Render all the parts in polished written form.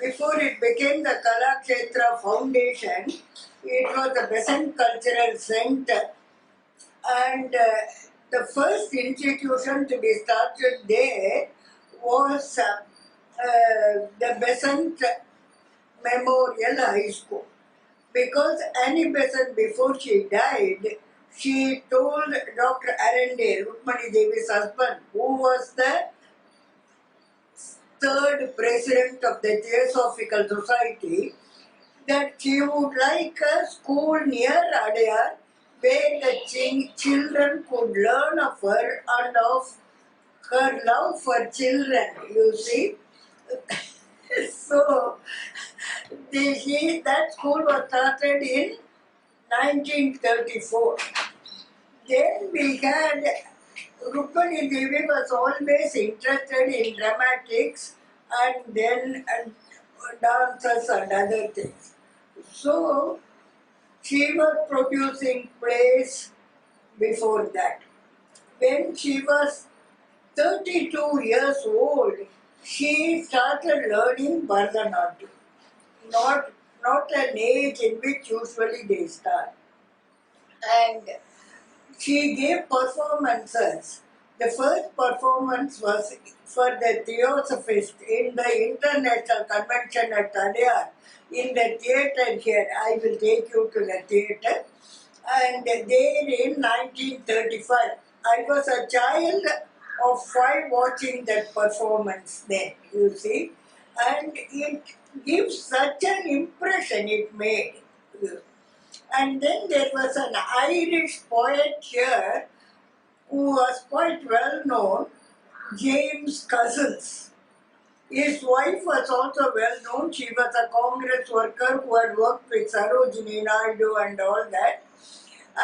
before it became the Kalakshetra Foundation, it was the Besant Cultural Center. And the first institution to be started there was the Besant Memorial High School. Because Annie Besant, before she died, she told Dr. Arundel, Rukmani Devi's husband, who was the third president of the Theosophical Society, that she would like a school near Adyar where the children could learn of her and of her love for children, you see. So, that school was started in 1934. Then we had Rukmani Devi was always interested in dramatics and then dances and other things. So she was producing plays before that. When she was 32 years old, she started learning Bharatanatyam. Not an age in which usually they start. And she gave performances. The first performance was for the Theosophist in the International Convention at Adyar, in the theatre here. I will take you to the theatre. And there in 1935, I was a child of 5 watching that performance then, you see. And it gives such an impression it made. And then there was an Irish poet here who was quite well known, James Cousins. His wife was also well known. She was a Congress worker who had worked with Sarojini Naidu and all that.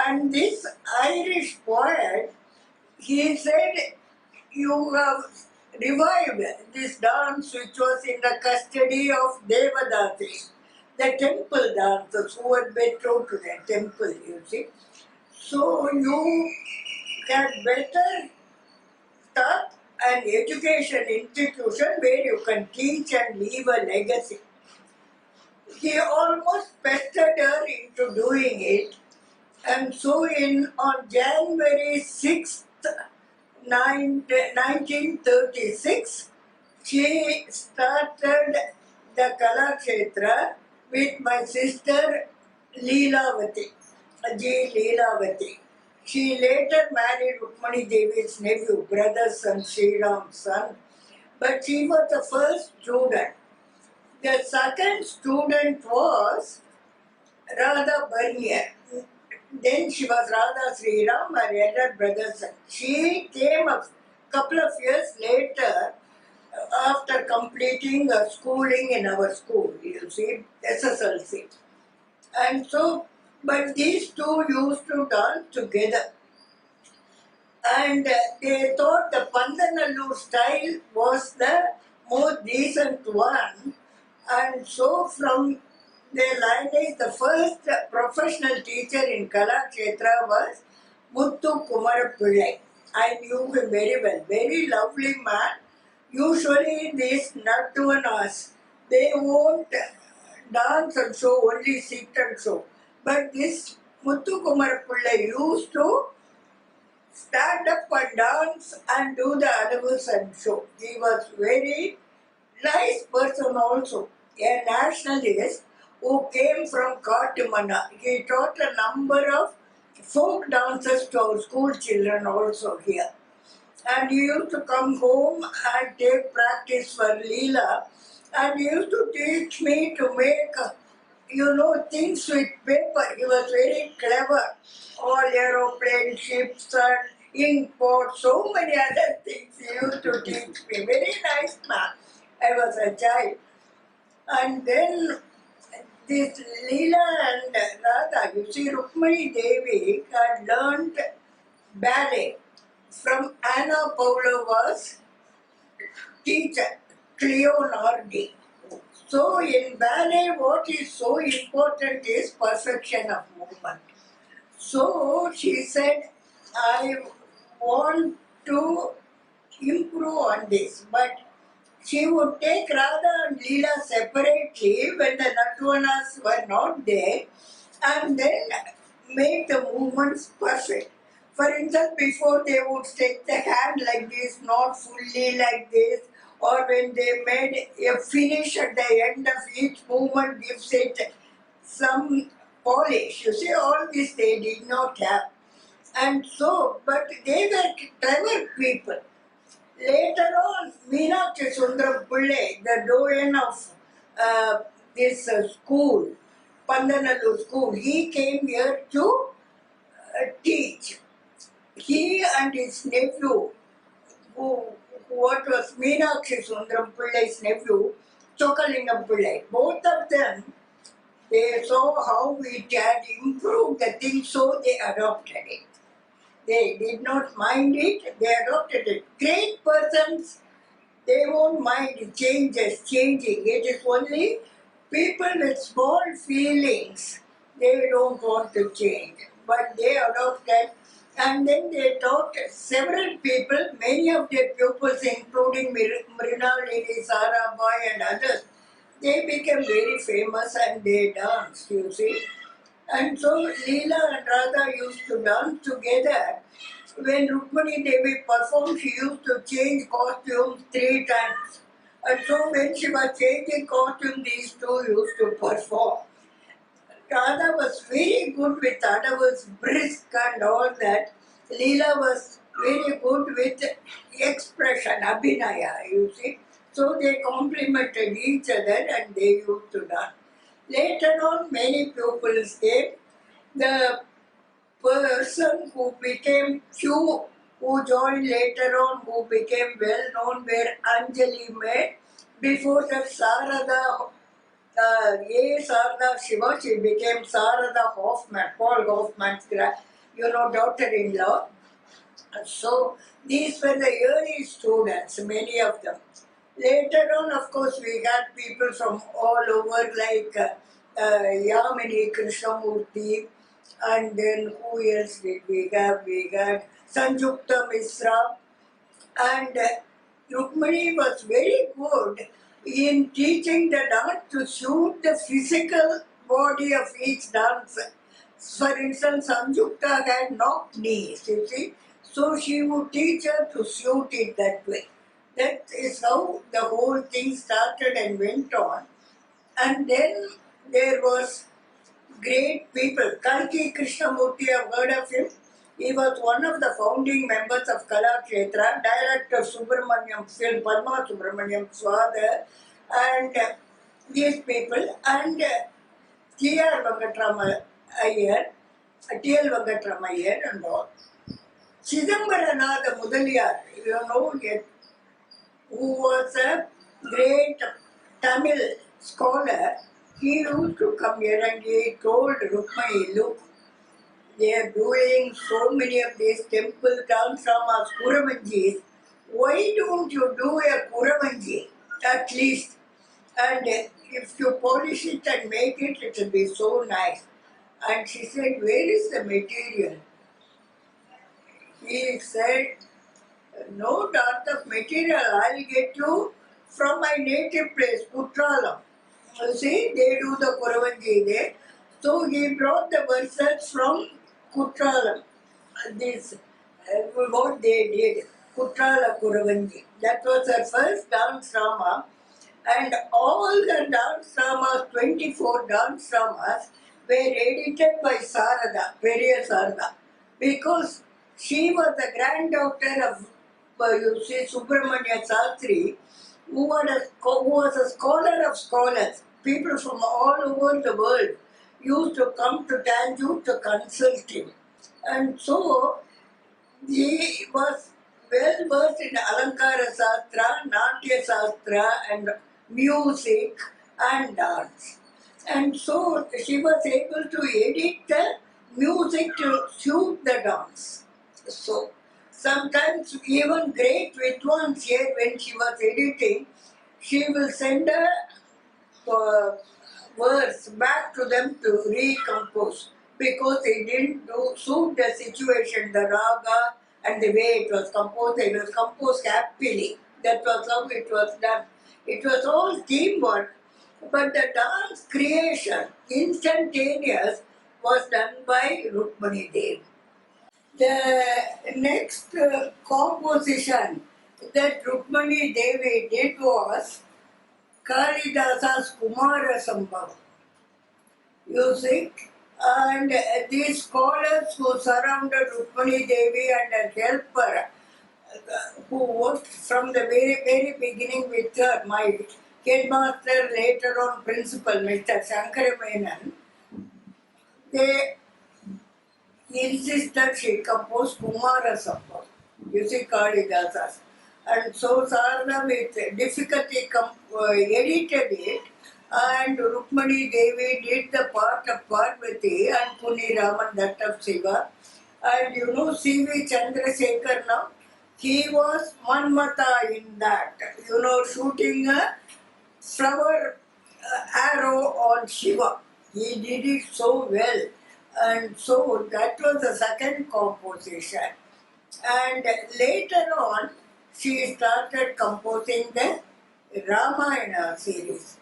And this Irish poet, he said, you have revived this dance which was in the custody of Devadasis, the temple dancers who had betrothed to the temple, you see. So you had better start an education institution where you can teach and leave a legacy. He almost pestered her into doing it. And so on January 6th, 1936, she started the Kalakshetra with my sister Leelavati, G. Leelavati. She later married Rukmani Devi's nephew, brother's son, Sriram's son. But she was the first student. The second student was Radha Bernier. Then she was Radha Sriram, her elder brother's son. She came a couple of years later after completing her schooling in our school, you see, SSLC. And so, but these two used to dance together. And they thought the Pandanallur style was the most decent one. And so from their lineage, the first professional teacher in Kalakshetra was Muthu Kumarapillai. I knew him very well. Very lovely man. Usually these Nattuvanas, they won't dance and show, only sit and show. But this Muthu Kumarapillai used to stand up and dance and do the animals and show. He was very nice person also, a nationalist who came from Katumana. He taught a number of folk dances to our school children also here. And he used to come home and take practice for Leela. And he used to teach me to make, things with paper. He was very clever. All aeroplane, ships and ink pots, so many other things he used to teach me. Very nice man. I was a child. And then this Leela and Radha, you see, Rukmani Devi had learned ballet from Anna Pavlova's teacher, Cleo Nardi. So in ballet, what is so important is perfection of movement. So she said, I want to improve on this, but she would take Radha and Leela separately when the Natvanas were not there and then make the movements perfect. For instance, before they would take the hand like this, not fully like this, or when they made a finish at the end of each movement gives it some polish. You see, all this they did not have. And so, but they were clever people. Later on, Meenakshi Sundaram Pillai, the doyen of this school, Pandanallur school, he came here to teach. He and his nephew, who what was Meenakshi Sundaram Pillai's nephew, Chokalingam Pillai, both of them, they saw how it had improved the thing, so they adopted it. They did not mind it, they adopted it. Great persons, they won't mind changes, changing. It is only people with small feelings, they don't want to change. But they adopted, and then they taught several people, many of their pupils, including Mrinalini, Sarabhai and others, they became very famous and they danced, you see. And so Leela and Radha used to dance together. When Rukmani Devi performed, she used to change costumes 3 times. And so when she was changing costume, these two used to perform. Radha was very good with Radha was brisk and all that. Leela was very good with expression, abhinaya, you see. So they complemented each other and they used to dance. Later on, many pupils came. The person who became few, who joined later on, who became well known, were Anjali made. Before that, Sarada, Sarada Shiva, she became Sarada Hoffman, Paul Hoffman's daughter-in-law. So these were the early students, many of them. Later on, of course, we had people from all over like Yamini Krishnamurti, and then who else did we have? We had Sanjukta Misra, and Rukmani was very good in teaching the dance to suit the physical body of each dancer. For instance, Sanjukta had knock knees, you see, so she would teach her to suit it that way. That is how the whole thing started and went on. And then there was great people. Kalki Krishnamurti, I've heard of him. He was one of the founding members of Kalakshetra, director Subramaniam, film Padma Subramaniam's father, and these people, and T.R. Venkatram Iyer, T.L. Venkatram Iyer and all. Chidambaranatha Mudaliyar, you know yet, who was a great Tamil scholar, he used to come here and he told Rukmani, look, they are doing so many of these temple dance dramas, Kuravanjis. Why don't you do a Kuravanji at least? And if you polish it and make it, it will be so nice. And she said, where is the material? He said, no doubt of material, I'll get you from my native place, Kutralam. You see, they do the Kuravanji there. So he brought the verses from Kutralam. This, what they did, Kutrala Kuravanji. That was her first dance drama. And all the dance dramas, 24 dance dramas, were edited by Sarada, Periya Sarada. Because she was the granddaughter of, you see, Subramanya Sastri, who was a scholar of scholars. People from all over the world used to come to Tanjore to consult him. And so, he was well versed in Alankara Sastra, Natya Sastra, and music and dance. And so, she was able to edit the music to suit the dance. So, sometimes even great Vidwans here, when she was editing, she will send a verse back to them to recompose because it didn't suit the situation, the raga and the way it was composed. It was composed happily. That was how it was done. It was all teamwork, but the dance creation, instantaneous, was done by Rukmani Dev. The next composition that Rukmani Devi did was Kalidasa's Kumara Sambhav. You see, and these scholars who surrounded Rukmani Devi and her helper, who worked from the very, very beginning with her, my headmaster, later on principal, Mr. Shankara Menon, they insisted she compose Kumara Sambhav. You see, Kalidasas. And so Sarada with difficulty edited it, and Rukmani Devi did the part of Parvati and Puni Raman that of Shiva. And you know C.V. Chandrasekhar now, he was Manmata in that, you know, shooting a flower arrow on Shiva. He did it so well. And so that was the second composition. And later on, she started composing the Ramayana series.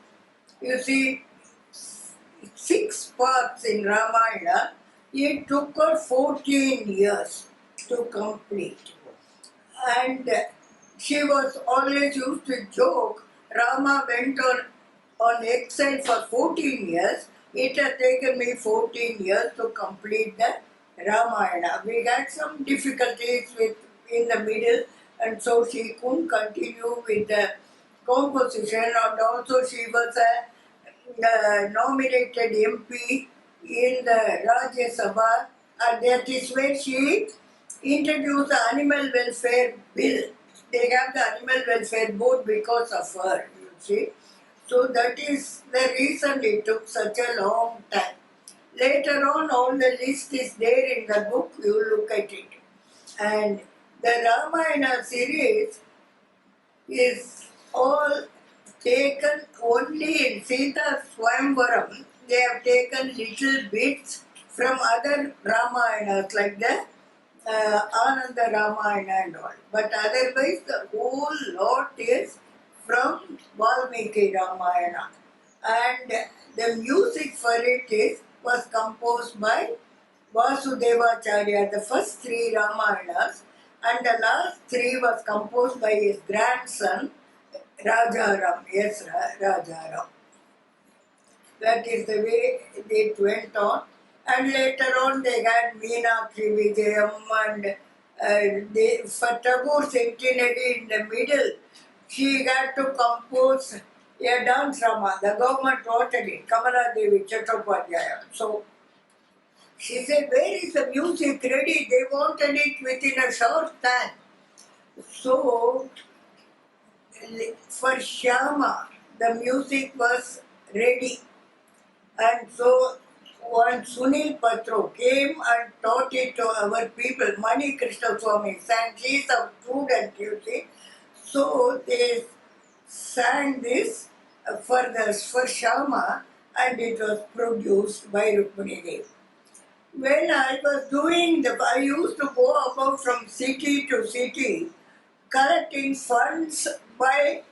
You see, 6 parts in Ramayana. It took her 14 years to complete. And she was always used to joke, Rama went on exile for 14 years. It has taken me 14 years to complete the Ramayana. We had some difficulties in the middle, and so she couldn't continue with the composition, and also she was a nominated MP in the Rajya Sabha, and that is where she introduced the animal welfare bill. They have the animal welfare board because of her, you see. So that is the reason it took such a long time. Later on, all the list is there in the book, you look at it. And the Ramayana series is all taken only in Sita Swayamvaram. They have taken little bits from other Ramayanas like the Ananda Ramayana and all. But otherwise, the whole lot is from Valmiki Ramayana. And the music for it was composed by Vasudevacharya, the first 3 Ramayanas, and the last 3 was composed by his grandson, Rajaram. Yes, Rajaram. That is the way it went on. And later on they had Meenakshi Vijayam and for Tagore centenary in the middle, she had to compose a dance drama. The government wanted it, Kamala Devi Chattopadhyaya. So she said, where is the music ready? They wanted it within a short time. So for Shyama, the music was ready. And so one Sunil Patro came and taught it to our people. Mani Krishna Swami sang, he is a student, you see. So they sang this for Shyama, and it was produced by Rukmani Devi. When I was doing I used to go about from city to city collecting funds by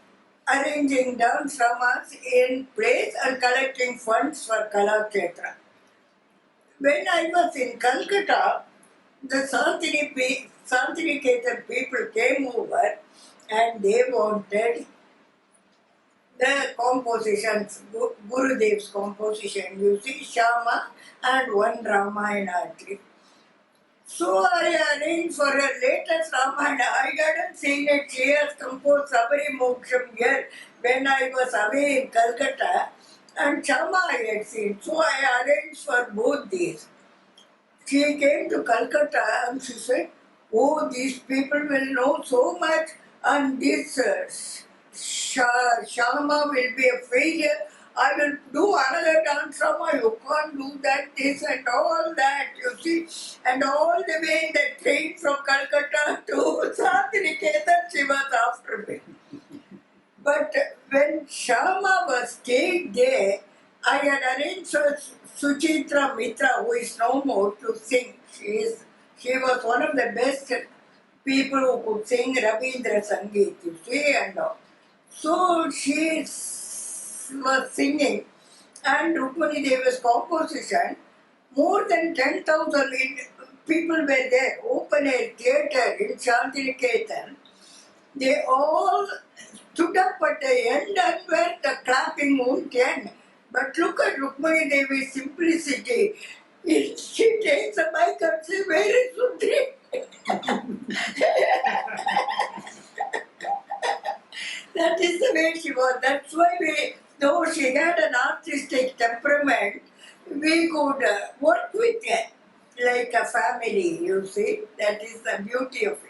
arranging dance dramas in place and collecting funds for Kalakshetra. When I was in Calcutta, the Santiniketan people came over and they wanted the compositions, Gurudev's composition, you see, Shama and one Ramayana. So I arranged for a latest Ramayana. I hadn't seen it. She has composed Sabari Moksham here when I was away in Calcutta, and Shama I had seen. So I arranged for both these. She came to Calcutta and she said, oh, these people will know so much, and this Shama will be a failure. I will do another dance drama, you can't do that, this and all that, you see. And all the way in the train from Calcutta to Santiniketan, she was after me. But when Shama was staying there, I had arranged for Suchitra Mitra, who is no more, to sing. She was one of the best people who could sing Rabindra Sangeet, you see, and all. So she was singing, and Rukmani Devi's composition, more than 10,000 people were there, open air theatre in Shantiniketan. They all stood up at the end and were the clapping won't end. But look at Rukmani Devi's simplicity. She takes a mic and says, "Where is Sundari?" That is the way she was. That's why though she had an artistic temperament, we could work with her like a family, you see. That is the beauty of it.